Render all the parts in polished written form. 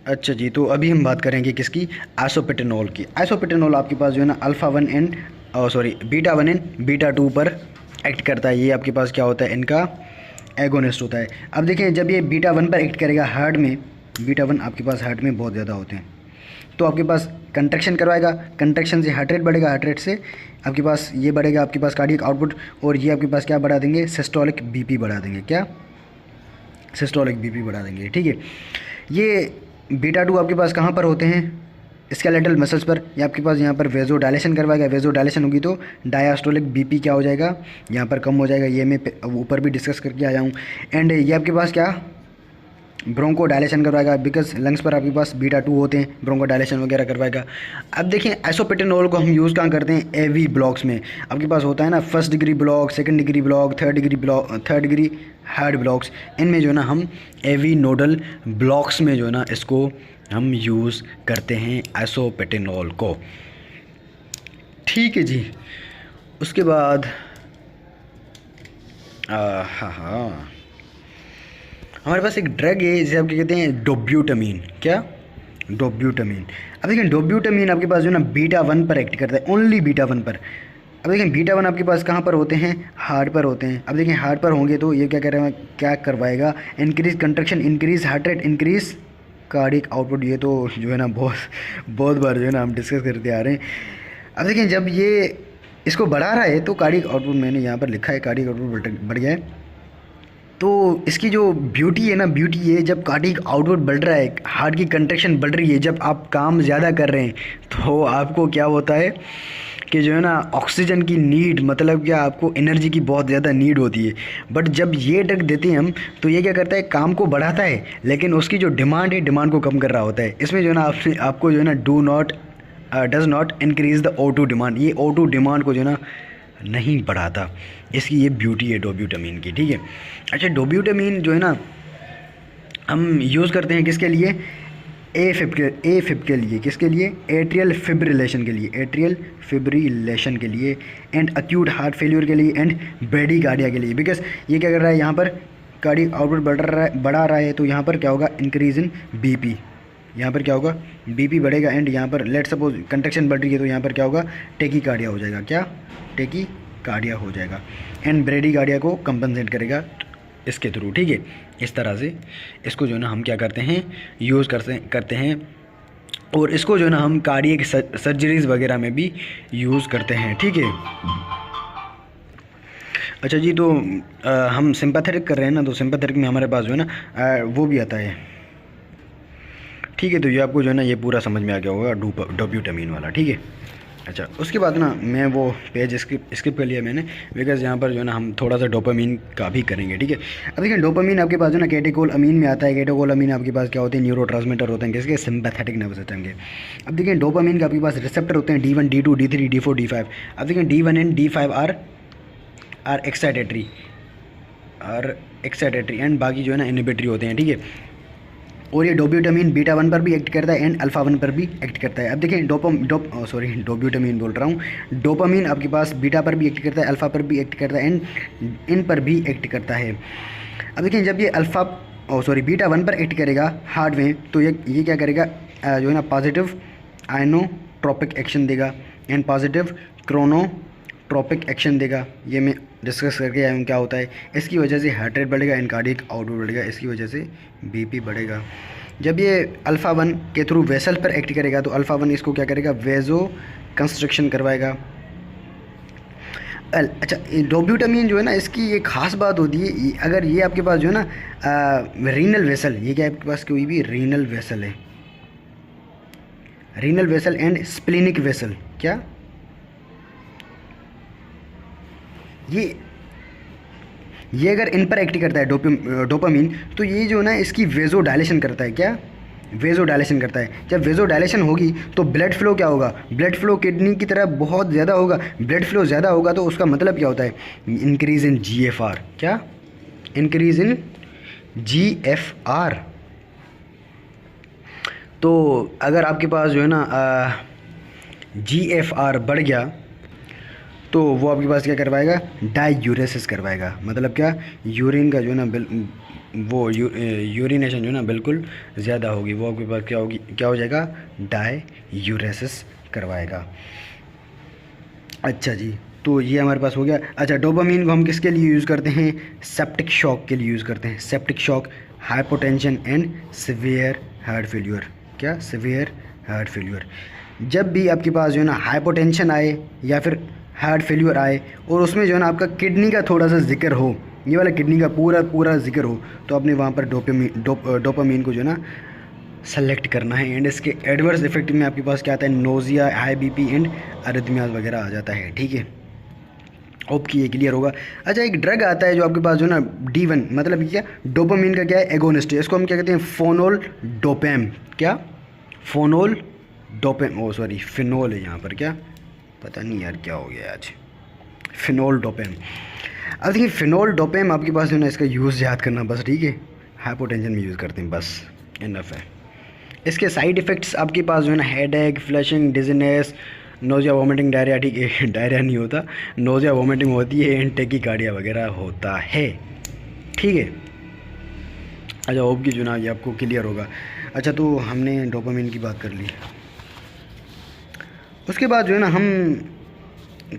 अच्छा जी, तो अभी हम बात करेंगे किसकी, आइसोपेटेनॉल की। आइसोपेटेनॉल आपके पास जो है ना alpha one and sorry beta one and beta two पर एक्ट करता है। ये आपके पास क्या होता है, इनका एगोनिस्ट होता है। अब देखिए जब ये बीटा वन पर एक्ट करेगा हार्ट में, बीटा वन आपके पास हार्ट में बहुत ज़्यादा होते हैं, तो आपके पास कंट्रैक्शन करवाएगा, कंट्रैक्शन से हार्ट रेट बढ़ेगा, हार्ट रेट से आपके पास ये बढ़ेगा आपके पास कार्डियक आउटपुट, और ये आपके पास क्या बढ़ा देंगे, सिस्टोलिक बीपी बढ़ा देंगे। क्या, सिस्टोलिक बीपी बढ़ा देंगे। ठीक है, ये बीटा टू आपके पास कहाँ पर होते हैं, स्केलेटल मसल्स पर। ये आपके पास यहाँ पर वेजो डायलेशन करवाएगा, वेजो डायलेशन होगी तो डायस्टोलिक बीपी क्या हो जाएगा, यहाँ पर कम हो जाएगा। ये मैं ऊपर भी डिस्कस करके आया हूँ। एंड ये आपके पास क्या, ब्रोंको डायलेशन करवाएगा, बिकॉज लंग्स पर आपके पास बीटा टू होते हैं, ब्रोंको डायलेशन वगैरह करवाएगा। अब देखिए आइसोपेटेनॉल को हम यूज़ कहाँ करते हैं, एवी ब्लॉक्स में। आपके पास होता है ना first degree block, second degree block, third degree block, third degree hard blocks, इनमें जो है ना हम एवी नोडल ब्लॉक्स में जो है ना इसको हम यूज़ करते हैं आइसोपेटेनॉल को। ठीक है जी, उसके बाद हाँ हमारे पास एक ड्रग है जिसे आपके कहते हैं डोब्यूटामीन। क्या, डोब्यूटामीन। अब देखिए डोब्यूटामीन आपके पास जो है ना बीटा वन पर एक्ट करता है, ओनली बीटा वन पर। अब देखिए बीटा वन आपके पास कहाँ पर होते हैं, हार्ट पर होते हैं। अब देखिए हार्ट पर होंगे तो ये क्या कर रहा है, क्या करवाएगा, increase construction, increase heart rate, increase cardiac output. ये तो जो है ना बहुत बार जो है ना हम डिस्कस करते आ रहे हैं। अब देखिए जब ये इसको बढ़ा रहा है तो कार्डियक आउटपुट, मैंने यहाँ पर लिखा है कार्डियक आउटपुट बढ़ गया है। तो इसकी जो ब्यूटी है ना, ब्यूटी है जब कार्डियक आउटपुट बढ़ रहा है, हार्ट की कंट्रैक्शन बढ़ रही है, जब आप काम ज़्यादा कर रहे हैं तो आपको क्या होता है कि जो है ना ऑक्सीजन की नीड, मतलब क्या आपको एनर्जी की बहुत ज़्यादा नीड होती है। बट जब ये ड्रग देते हैं हम तो ये क्या करता है, काम को बढ़ाता है लेकिन उसकी जो डिमांड है, डिमांड को कम कर रहा होता है। इसमें जो है ना आपको जो है ना does not increase the O2 demand, ये O2 डिमांड को जो है ना नहीं बढ़ाता। इसकी ये ब्यूटी है डोब्यूटामीन की। ठीक है, अच्छा डोब्यूटामीन जो है ना हम यूज़ करते हैं किसके लिए, ए फिब के लिए, किसके लिए, एट्रियल फिब्रिलेशन के लिए, एट्रियल फिब्रिलेशन के लिए, एंड अक्यूट हार्ट फेल्यूर के लिए, एंड ब्रेडिकार्डिया के लिए। बिकॉज ये क्या कर रहा है, यहाँ पर कार्डियक आउटपुट बढ़ा रहा है तो यहाँ पर क्या होगा, इंक्रीज इन बीपी, यहाँ पर क्या होगा, बीपी बढ़ेगा। एंड यहाँ पर लेट सपोज कंट्रैक्शन बढ़ रही है तो यहाँ पर क्या होगा, टेकीकार्डिया हो जाएगा। क्या, टेकीकार्डिया हो जाएगा। एंड ब्रेडिकार्डिया को कंपनसेट करेगा इसके थ्रू। ठीक है, इस तरह से इसको जो है ना हम क्या करते हैं, यूज़ करते हैं। और इसको जो है ना हम कार्डियक सर्जरीज वगैरह में भी यूज़ करते हैं। ठीक है, अच्छा जी, तो हम सिंपैथेटिक कर रहे हैं ना, तो सिंपैथेटिक में हमारे पास जो है ना वो भी आता है। ठीक है, तो ये आपको जो है ना ये पूरा समझ में आ गया होगा डोब्यूटामीन वाला। ठीक है, अच्छा उसके बाद ना मैं वो पेज स्किप कर लिया मैंने, बिकॉज यहाँ पर जो है ना हम थोड़ा सा डोपामीन का भी करेंगे। ठीक है, अब देखिए डोपामीन आपके पास जो है ना कैटेकोलामीन में आता है। कैटेकोलामीन आपके पास क्या होते हैं, न्यूरोट्रांसमीटर होते हैं किसके, सिंपैथेटिक नर्वस सिस्टम के। अब देखिए डोपामीन के आपके पास रिसेप्टर होते हैं D1 D2 D3 D4 D5। अब देखिए D1 and D5 are excitatory and बाकी जो है ना इनहिबिटरी होते हैं। ठीक है, और ये डोब्यूटामीन बीटा वन पर भी एक्ट करता है एंड अल्फ़ा वन पर भी एक्ट करता है। अब देखिए डोब्यूटामीन बोल रहा हूँ, डोपामीन आपके पास बीटा पर भी एक्ट करता है, अल्फ़ा पर भी एक्ट करता है एंड इन पर भी एक्ट करता है। अब देखिए जब ये बीटा वन पर एक्ट करेगा हार्ट में तो ये क्या करेगा, जो है ना पॉजिटिव आइनोट्रोपिक एक्शन देगा एंड पॉजिटिव क्रोनोट्रोपिक एक्शन देगा। ये मैं डिस्कस करके आया हूँ क्या होता है। इसकी वजह से हार्ट रेट बढ़ेगा एंड कार्डियक आउटपुट बढ़ेगा, इसकी वजह से बीपी बढ़ेगा। जब ये अल्फ़ा वन के थ्रू वेसल पर एक्ट करेगा तो अल्फ़ा वन इसको क्या करेगा, वेजो कंस्ट्रक्शन करवाएगा। अच्छा डोब्यूटामीन जो है ना इसकी एक ख़ास बात होती है, अगर ये आपके पास जो है ना रीनल वेसल, ये क्या आपके पास कोई भी रीनल वेसल है, renal vessel and splenic vessel, क्या ये अगर इन पर एक्ट करता है डोपामीन तो ये जो ना इसकी वेजो डायलेशन करता है। क्या, वेजो डायलेशन करता है। जब वेजो डायलेशन होगी तो ब्लड फ्लो क्या होगा, ब्लड फ्लो किडनी की तरह बहुत ज़्यादा होगा। ब्लड फ्लो ज़्यादा होगा तो उसका मतलब क्या होता है, इंक्रीज़ इन GFR। क्या, इंक्रीज़ इन GFR। तो अगर आपके पास जो है ना GFR बढ़ गया तो वो आपके पास क्या करवाएगा, डायूरेसिस करवाएगा। मतलब क्या, यूरिन का जो है ना वो यूरिनेशन जो है ना बिल्कुल ज़्यादा होगी, वो आपके पास क्या होगी, क्या हो जाएगा, डाययूरेसिस करवाएगा। अच्छा जी, तो ये हमारे पास हो गया। अच्छा, डोपामीन को हम किसके लिए यूज़ करते हैं, सेप्टिक शॉक के लिए यूज़ करते हैं। Septic shock, hypotension and severe heart failure. क्या, सीवियर हार्ट फेल्यूर। जब भी आपके पास जो है ना हाइपोटेंशन आए या फिर हार्ट फेल्यूर आए और उसमें जो है ना आपका किडनी का थोड़ा सा जिक्र हो, ये वाला किडनी का पूरा जिक्र हो, तो आपने वहाँ पर डोपामीन को जो है ना सेलेक्ट करना है। एंड इसके एडवर्स इफेक्ट में आपके पास क्या आता है, नोज़िया, हाई बीपी एंड अरिथमियाज वगैरह आ जाता है। ठीक है, होप कि ये क्लियर होगा। अच्छा, एक ड्रग आता है जो आपके पास जो है ना D1, मतलब क्या, डोपामीन का क्या है, एगोनिस्ट है। इसको हम क्या कहते हैं, फोनोल डोपैम। क्या, फोनोल डोपैम, ओ सॉरी फिनोल है यहाँ पर, क्या पता नहीं यार क्या हो गया आज, फिनोल डोपैम। अब देखिए, फिनोल डोपैम आपके पास जो है ना, इसका यूज़ याद करना बस, ठीक है, हाइपोटेंशन में यूज़ करते हैं बस, इनफ है। इसके साइड इफ़ेक्ट्स आपके पास जो है ना, हेड एक, flushing, dizziness, nausea, vomiting, diarrhoea. ठीक है, डायरिया नहीं होता, नोजिया वोमिटिंग होती है, एंड टेकीकार्डिया वगैरह होता है। ठीक है, अच्छा, होप की जो ना ये आपको क्लियर होगा। अच्छा, तो हमने डोपामिन की बात कर ली, उसके बाद जो है ना हम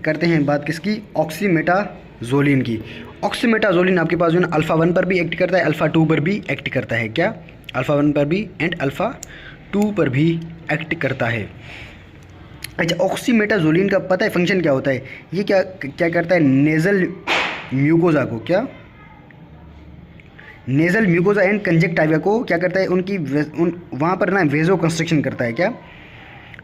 करते हैं बात किसकी, ऑक्सीमेटाजोलिन की। ऑक्सीमेटाजोलिन आपके पास जो है ना अल्फ़ा 1 पर भी एक्ट करता है, अल्फ़ा 2 पर भी एक्ट करता है। क्या, अल्फ़ा 1 पर भी एंड अल्फ़ा 2 पर भी एक्ट करता है। अच्छा, ऑक्सीमेटाजोलिन का पता है फंक्शन क्या होता है, ये क्या क्या करता है, नेज़ल म्यूकोजा को, क्या, नेज़ल म्यूकोजा एंड कंजक्टिवा को क्या करता है, उनकी वहाँ पर ना वेजो कंस्ट्रक्शन करता है। क्या,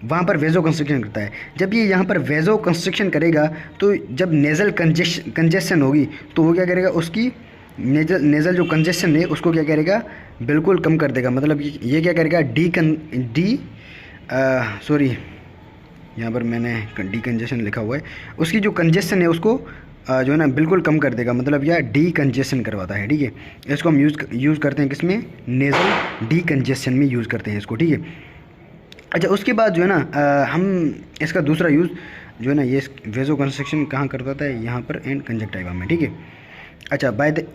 वहाँ पर वेजो कंस्ट्रक्शन करता है। जब ये यहाँ पर वेजो कंस्ट्रक्शन करेगा तो जब नेज़ल कंजेशन होगी तो वो क्या करेगा, उसकी नेज़ल जो कंजेशन है उसको क्या करेगा, बिल्कुल कम कर देगा। मतलब ये क्या करेगा, सॉरी यहाँ पर मैंने डीकंजेशन लिखा हुआ है, उसकी जो कंजेशन है उसको जो है ना बिल्कुल कम कर देगा, मतलब यह डीकंजेशन करवाता है। ठीक है, इसको हम यूज़ करते हैं किसमें, नेज़ल डीकंजेशन में यूज़ करते हैं इसको। ठीक है, अच्छा, उसके बाद जो है ना हम इसका दूसरा यूज़ जो है ना, ये वेजो कंस्ट्रक्शन कहाँ करवाता है, यहाँ पर एंड कंजक्टिवा में। ठीक है, अच्छा, by the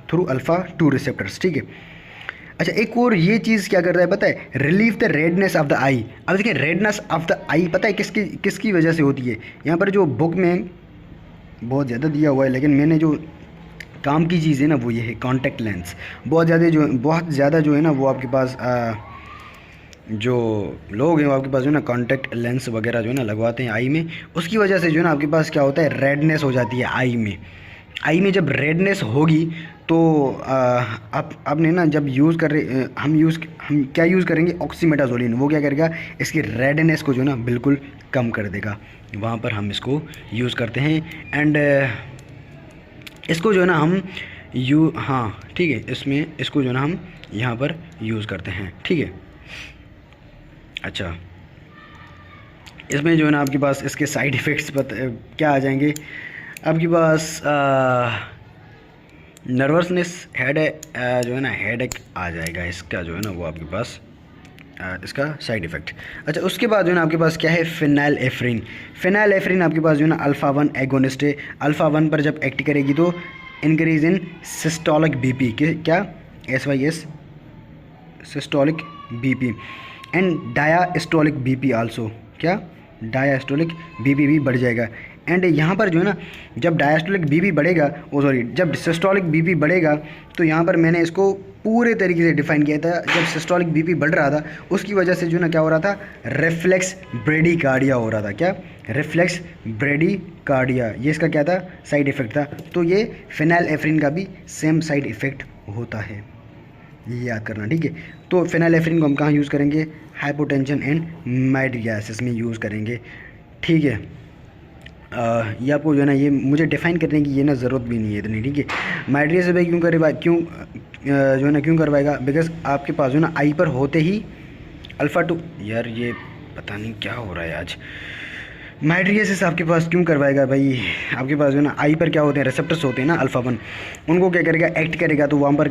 through alpha 2 receptors. ठीक है, अच्छा, एक और ये चीज़ क्या करता है पता है, relieve the redness of the eye. अब देखिए, रेडनेस ऑफ द आई पता है किसकी वजह से होती है, यहाँ पर जो बुक में बहुत ज़्यादा दिया हुआ है, लेकिन मैंने जो काम की चीज़ है ना वो ये है, कॉन्टैक्ट लेंस। बहुत ज़्यादा जो है ना वो आपके पास जो लोग हैं वो आपके पास जो है ना कॉन्टैक्ट लेंस वगैरह जो है ना लगवाते हैं आई में, उसकी वजह से जो है ना आपके पास क्या होता है, रेडनेस हो जाती है आई में। आई में जब रेडनेस होगी तो आपने ना जब यूज़ कर रहे हम क्या यूज़ करेंगे, ऑक्सीमेटाजोलिन। वो क्या करेगा, इसकी रेडनेस को जो है ना बिल्कुल कम कर देगा। वहाँ पर हम इसको यूज़ करते हैं। एंड इसको जो है ना हम हाँ ठीक है, इसको जो है ना हम यहाँ पर यूज़ करते हैं। ठीक है, अच्छा, इसमें जो है ना आपके पास इसके साइड इफ़ेक्ट्स क्या आ जाएंगे आपके पास, नर्वसनेस, हेड जो है ना हेडेक आ जाएगा इसका जो है ना वो आपके पास इसका साइड इफ़ेक्ट। अच्छा, उसके बाद जो है ना आपके पास क्या है, फेनाइलेफ्रिन। फेनाइलेफ्रिन आपके पास जो है ना अल्फ़ा 1 एगोनिस्ट है। अल्फ़ा 1 पर जब एक्ट करेगी तो इंक्रीज इन सिस्टोलिक बीपी, क्या, SYS, systolic BP and diastolic BP also. क्या, डायास्टोलिक बीपी भी बढ़ जाएगा। एंड यहाँ पर जो है ना जब डायस्टोलिक बीपी बढ़ेगा, जब सिस्टोलिक बीपी बढ़ेगा, तो यहाँ पर मैंने इसको पूरे तरीके से डिफाइन किया था। जब सिस्टोलिक बीपी बढ़ रहा था उसकी वजह से जो ना क्या हो रहा था, रिफ्लेक्स ब्रेडिकार्डिया हो रहा था। क्या, रिफ्लेक्स ब्रेडिकार्डिया, ये इसका क्या था, साइड इफ़ेक्ट था। तो ये फेनाइलेफ्रिन का भी सेम साइड इफ़ेक्ट होता है, ये याद करना। ठीक है, तो फेनाइलेफ्रिन को हम कहाँ यूज़ करेंगे, हाइपोटेंशन एंड माइड्रियासिस में यूज़ करेंगे। ठीक है, ये आपको जो है ना ये मुझे डिफ़ाइन करने की ये ना ज़रूरत भी नहीं है इतनी। ठीक है, माइड्रियासिस भाई जो है ना क्यों करवाएगा, बिकॉज आपके पास जो है ना आई पर होते ही अल्फ़ा 2, यार ये पता नहीं क्या हो रहा है आज, माइड्रियासिस आपके पास क्यों करवाएगा भाई, आपके पास जो है ना आई पर क्या होते हैं, रिसेप्टर्स होते हैं ना अल्फ़ा 1, उनको क्या करेगा, एक्ट करेगा। तो वहाँ पर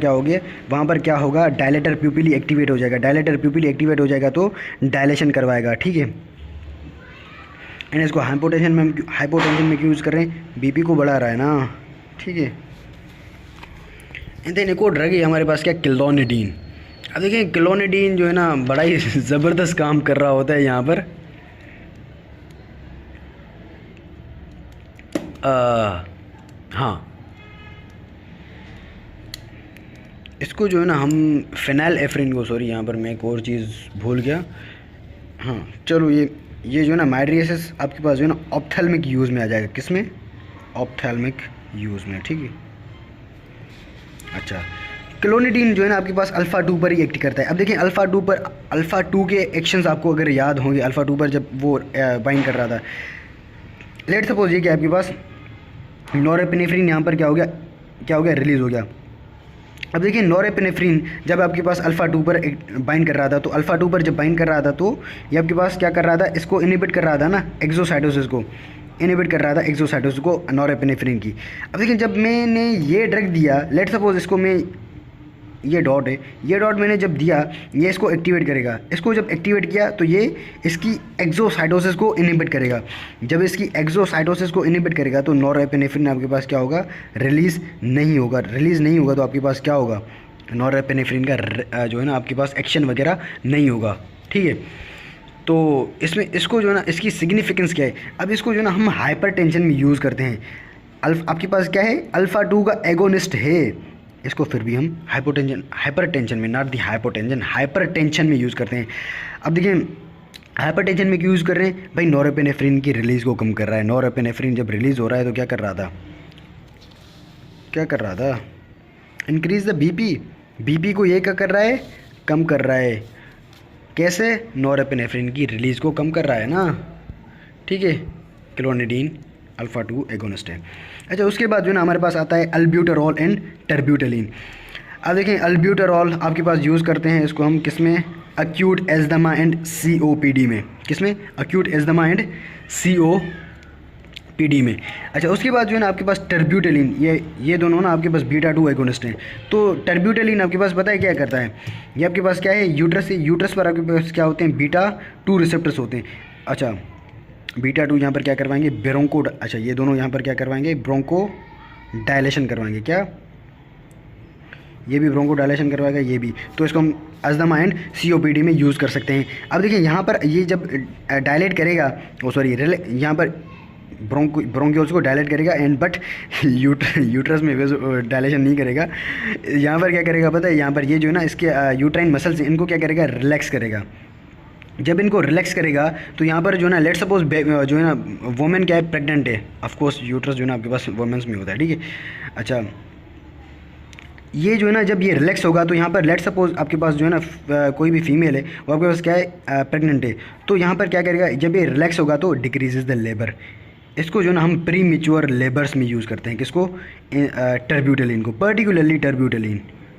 क्या होगा, डायलेटर प्यूपिली एक्टिवेट हो जाएगा। डायलेटर प्यूपिली एक्टिवेट हो जाएगा तो डायलेशन करवाएगा। ठीक है, एंड इसको हाइपोटेंशन में क्यों यूज़ कर रहे हैं, बीपी को बढ़ा रहा है ना। ठीक है, देन एक और ड्रग है हमारे पास क्या, क्लोनिडीन। अब देखिए क्लोनिडीन जो है ना बड़ा ही ज़बरदस्त काम कर रहा होता है यहाँ पर। हाँ, इसको जो है ना हम फिनाइल एफ्रिन को, सॉरी यहाँ पर मैं एक और चीज़ भूल गया। हाँ चलो, ये जो है ना माइड्रियसिस आपके पास जो है ना ऑप्थेल्मिक यूज़ में आ जाएगा। किस में? ऑप्थेल्मिक यूज़ में, ठीक है। अच्छा, क्लोनिडीन जो है ना आपके पास अल्फ़ा 2 पर ही एक्ट करता है। अब देखिए अल्फ़ा 2 के एक्शंस आपको अगर याद होंगे, अल्फ़ा 2 पर जब वो बाइंड कर रहा था, लेट सपोज ये कि आपके पास नॉरेपिनेफ्रिन यहाँ पर क्या हो गया, रिलीज़ हो गया। अब देखिए नॉरेपिनेफ्रिन जब आपके पास अल्फ़ा 2 पर बाइंड कर रहा था, तो अल्फ़ा 2 पर जब बाइंड कर रहा था तो ये आपके पास क्या कर रहा था, इसको इनहिबिट कर रहा था ना, एक्सोसाइटोसिस को इनहिबिट कर रहा था, एक्सोसाइटोसिस को नॉरेपिनेफ्रिन की। अब देखिए जब मैंने ये ड्रग दिया, लेट सपोज इसको मैं, ये डॉट है, ये डॉट मैंने जब दिया, ये इसको एक्टिवेट करेगा। इसको जब एक्टिवेट किया तो ये इसकी एक्सोसाइटोसिस को इनहिबिट करेगा। जब इसकी एक्सोसाइटोसिस को इनहिबिट करेगा तो नॉरेपिनेफ्रिन आपके पास क्या होगा, रिलीज़ नहीं होगा। तो आपके पास क्या होगा, नॉरेपिनेफ्रिन का जो है ना आपके पास एक्शन वगैरह नहीं होगा, ठीक है। तो इसमें इसको जो है ना, इसकी सिग्निफिकेंस क्या है, अब इसको जो है ना हम हाइपरटेंशन में यूज़ करते हैं। आपके पास क्या है, अल्फ़ा 2 का एगोनिस्ट है, इसको फिर भी हम हाइपरटेंशन में, नॉट दी हाइपोटेंशन, हाइपरटेंशन में यूज़ करते हैं। अब देखिए हाइपरटेंशन में क्यों यूज़ कर रहे हैं भाई, नॉरेपिनेफ्रिन की रिलीज़ को कम कर रहा है। नॉरेपिनेफ्रिन जब रिलीज़ हो रहा है तो क्या कर रहा था, इंक्रीज़ द बीपी को ये क्या कर रहा है, कम कर रहा है। कैसे, नॉरेपिनेफ्रिन की रिलीज़ को कम कर रहा है ना, ठीक है। क्लोनिडीन अल्फ़ा 2 एगोनिस्ट है। अच्छा, उसके बाद जो है ना हमारे पास आता है अल्ब्यूटेरॉल एंड टर्ब्यूटेलिन। अब देखें अल्ब्यूटेरॉल आपके पास यूज़ करते हैं इसको हम किस में, अक्यूट एज़्मा एंड COPD में। किस में, अक्यूट एज़्मा एंड COPD में। अच्छा, उसके बाद जो है ना आपके पास टर्ब्यूटेलिन, ये दोनों ना आपके पास बीटा 2 एगोनिस्ट हैं। तो टर्ब्यूटेलिन आपके पास पता है क्या करता है, ये आपके पास क्या है, यूट्रस पर आपके पास क्या होते हैं, बीटा 2 रिसेप्टर्स होते हैं। अच्छा, बीटा 2 यहाँ पर क्या करवाएंगे, अच्छा ये दोनों यहाँ पर क्या करवाएंगे, ब्रोंको डायलेशन करवाएंगे। क्या, ये भी ब्रोंको डायलेशन करवाएगा, ये भी। तो इसको हम अस्थमा एंड COPD में यूज़ कर सकते हैं। अब देखिए यहाँ पर ये जब डायलेट करेगा, यहाँ पर ब्रोंक्यूल्स को डायलेट करेगा एंड बट यूट्रस में डायलेशन नहीं करेगा। यहाँ पर क्या करेगा पता है, यहाँ पर ये जो है ना इसके यूट्राइन मसल्स इनको क्या करेगा, रिलैक्स करेगा। जब इनको रिलैक्स करेगा तो यहाँ पर जो है ना, लेट सपोज जो है ना वोमेन क्या है, प्रेग्नेंट है, ऑफ कोर्स यूट्रस जो है ना आपके पास वोमेंस में होता है, ठीक है। अच्छा, ये जो है ना जब ये रिलैक्स होगा तो यहाँ पर लेट सपोज आपके पास जो है ना कोई भी फीमेल है, वो आपके पास क्या है, प्रेग्नेंट है, तो यहाँ पर क्या करेगा, जब ये रिलैक्स होगा तो डिक्रीजेज द लेबर। इसको जो है ना हम प्री मैच्योर लेबर्स में यूज़ करते हैं। किसको, टर्ब्यूटेलिन को, पर्टिकुलरली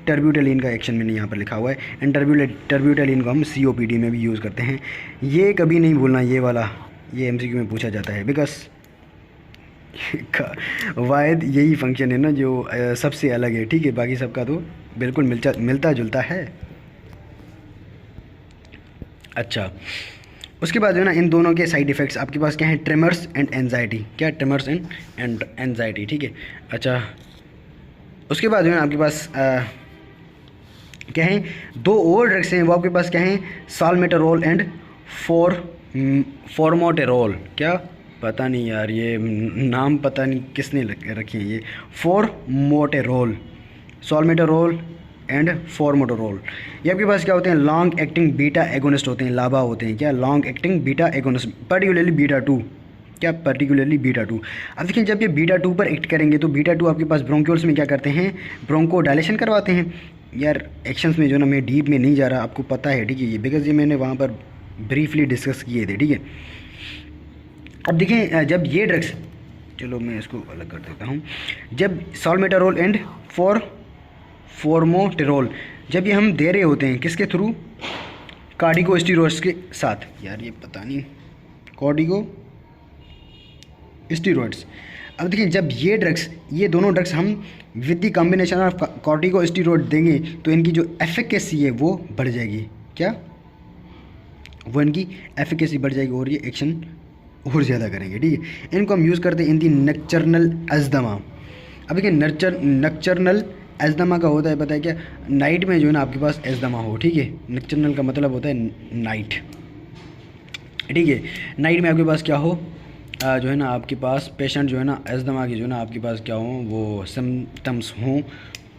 टर्ब्यूटेलिन का एक्शन मैंने यहाँ पर लिखा हुआ है। एंड टर्ब्यूटेलिन को हम COPD में भी यूज़ करते हैं। ये कभी नहीं भूलना, ये वाला, ये MCQ में पूछा जाता है, बिकॉज वाहिद यही फंक्शन है ना जो सबसे अलग है, ठीक है। बाकी सबका तो बिल्कुल मिलता जुलता है। अच्छा, उसके बाद जो है ना इन दोनों के साइड इफ़ेक्ट्स आपके पास क्या है, ट्रेमर्स एंड एनजाइटी। क्या, ट्रेमर्स एंड एनजाइटी, ठीक है। अच्छा, उसके बाद जो है ना आपके पास क्या है, 2 और ड्रग्स हैं, वो आपके पास क्या हैं, साल्मेटेरोल एंड फॉर्मोटेरोल। क्या, पता नहीं यार, ये नाम पता नहीं किसने रखे हैं, ये फॉर्मोटेरोल, साल्मेटेरोल एंड फॉर्मोटेरोल। ये आपके पास क्या होते हैं, लॉन्ग एक्टिंग बीटा एगोनिस्ट होते हैं, लाबा होते हैं। क्या, long acting beta agonist, particularly beta 2। क्या, पर्टिकुलरली बीटा 2। अब देखिए जब ये बीटा 2 पर एक्ट करेंगे तो बीटा 2 आपके पास ब्रोंक्यूल्स में क्या करते हैं, ब्रोंको डायलेशन करवाते हैं। यार एक्शंस में जो ना मैं डीप में नहीं जा रहा, आपको पता है, ठीक है, ये बिकॉज ये मैंने वहाँ पर ब्रीफली डिस्कस किए थे, ठीक है। अब देखिए जब ये ड्रग्स, चलो मैं इसको अलग कर देता हूँ, जब साल्मेटेरोल एंड फॉर्मोटेरोल जब ये हम दे रहे होते हैं, किसके थ्रू, कार्डिकोस्टेरॉइड्स के साथ। यार ये पता नहीं, कार्डिकोस्टेरॉइड्स। अब देखिए जब ये दोनों ड्रग्स हम with the combination of corticosteroid देंगे तो इनकी जो एफिकेसी है वो बढ़ जाएगी। क्या, वो इनकी एफिकेसी बढ़ जाएगी और ये एक्शन और ज़्यादा करेंगे, ठीक है। इनको हम यूज़ करते हैं इन दी नक्चरनल अस्थमा। अब देखिए नक्चरनल एजदमा का होता है पता है क्या, नाइट में जो है ना आपके पास एजदमा हो, ठीक है। नक्चरनल का मतलब होता है नाइट, ठीक है। नाइट में आपके पास क्या हो, जो है ना आपके पास पेशेंट जो है ना एजदमा की जो है ना आपके पास क्या हो, वो सिम्टम्स हों,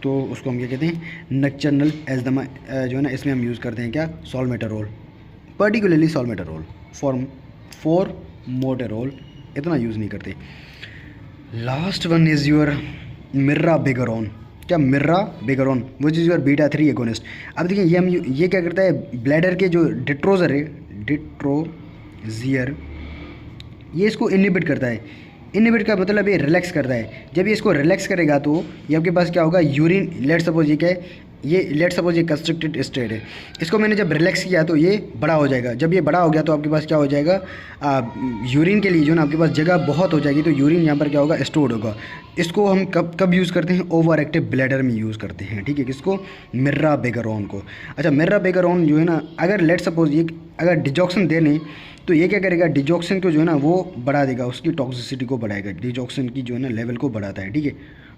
तो उसको हम क्या कहते हैं, नक्चरनल एजदमा जो है ना इसमें हम यूज़ करते हैं क्या, सॉल्मेटारोल, पर्टिकुलरली सॉल्मेटारोल, फॉर मोटेरोल इतना यूज़ नहीं करते। Last one is your mirabegron, क्या mirabegron, which is your beta 3 agonist. अब देखिए ये क्या करता है, ब्लैडर के जो डिट्रोजर है, डिट्रोजियर, ये इसको इनहिबिट करता है। इनहिबिट का मतलब ये रिलैक्स करता है। जब ये इसको रिलैक्स करेगा तो ये आपके पास क्या होगा, यूरिन, लेट सपोज ये क्या है, ये लेट सपोज ये कंस्ट्रिक्टेड स्टेट है, इसको मैंने जब रिलैक्स किया तो ये बड़ा हो जाएगा। जब ये बड़ा हो गया तो आपके पास क्या हो जाएगा, यूरिन के लिए जो ना आपके पास जगह बहुत हो जाएगी, तो यूरिन यहाँ पर क्या होगा, स्टोर्ड होगा। इसको हम कब यूज़ करते हैं, ओवर एक्टिव ब्लैडर में यूज़ करते हैं, ठीक है। किसको, मिर्राबेगोरॉन को। अच्छा, मिर्राबेगोरॉन जो है ना, अगर लेट सपोज ये अगर डिजॉक्सिन दे लें तो ये क्या करेगा, डिजॉक्सिन को जो है ना वो बढ़ा देगा, उसकी टॉक्सिसिटी को बढ़ाएगा। डिजॉक्सिन की जो है ना लेवल को बढ़ाता है, ठीक है।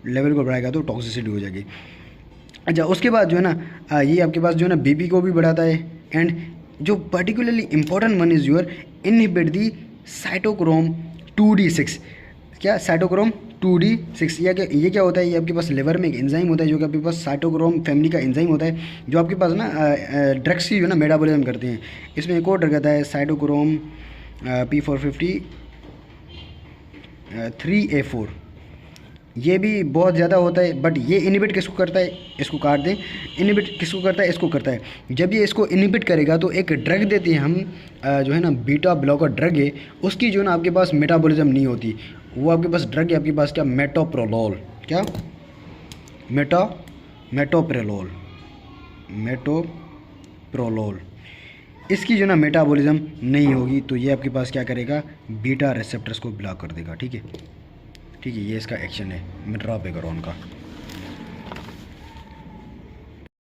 लेवल को बढ़ाएगा तो टॉक्सिसिटी हो जाएगी। अच्छा, उसके बाद जो है ना ये आपके पास जो है ना बीपी को भी बढ़ाता है। एंड जो particularly important one is your inhibit the cytochrome 2D6, क्या, साइटोक्रोम 2D6, या क्या, ये क्या होता है, ये आपके पास लिवर में एक एंजाइम होता है जो कि आपके पास साइटोक्रोम फैमिली का एंजाइम होता है, जो आपके पास ना ड्रग्स की जो है ना मेटाबॉलिज्म करते हैं। इसमें एक और ड्रग आता है साइटोक्रोम P450 3A4, ये भी बहुत ज़्यादा होता है, बट ये इनहिबिट किसको करता है, इसको काट दें, इनहिबिट किसको करता है, इसको करता है। जब ये इसको इनहिबिट करेगा तो एक ड्रग देते हैं हम, जो है ना बीटा ब्लॉकर ड्रग है, उसकी जो है ना आपके पास मेटाबॉलिज्म नहीं होती, वो आपके पास ड्रग है आपके पास क्या, मेटोप्रोलोल, क्या, मेटोप्रोलोल, इसकी जो ना मेटाबॉलिज्म नहीं होगी, तो ये आपके पास क्या करेगा, बीटा रिसेप्टर्स को ब्लॉक कर देगा, ठीक है। ठीक है, ये इसका एक्शन है मिर्राबेगोरॉन का।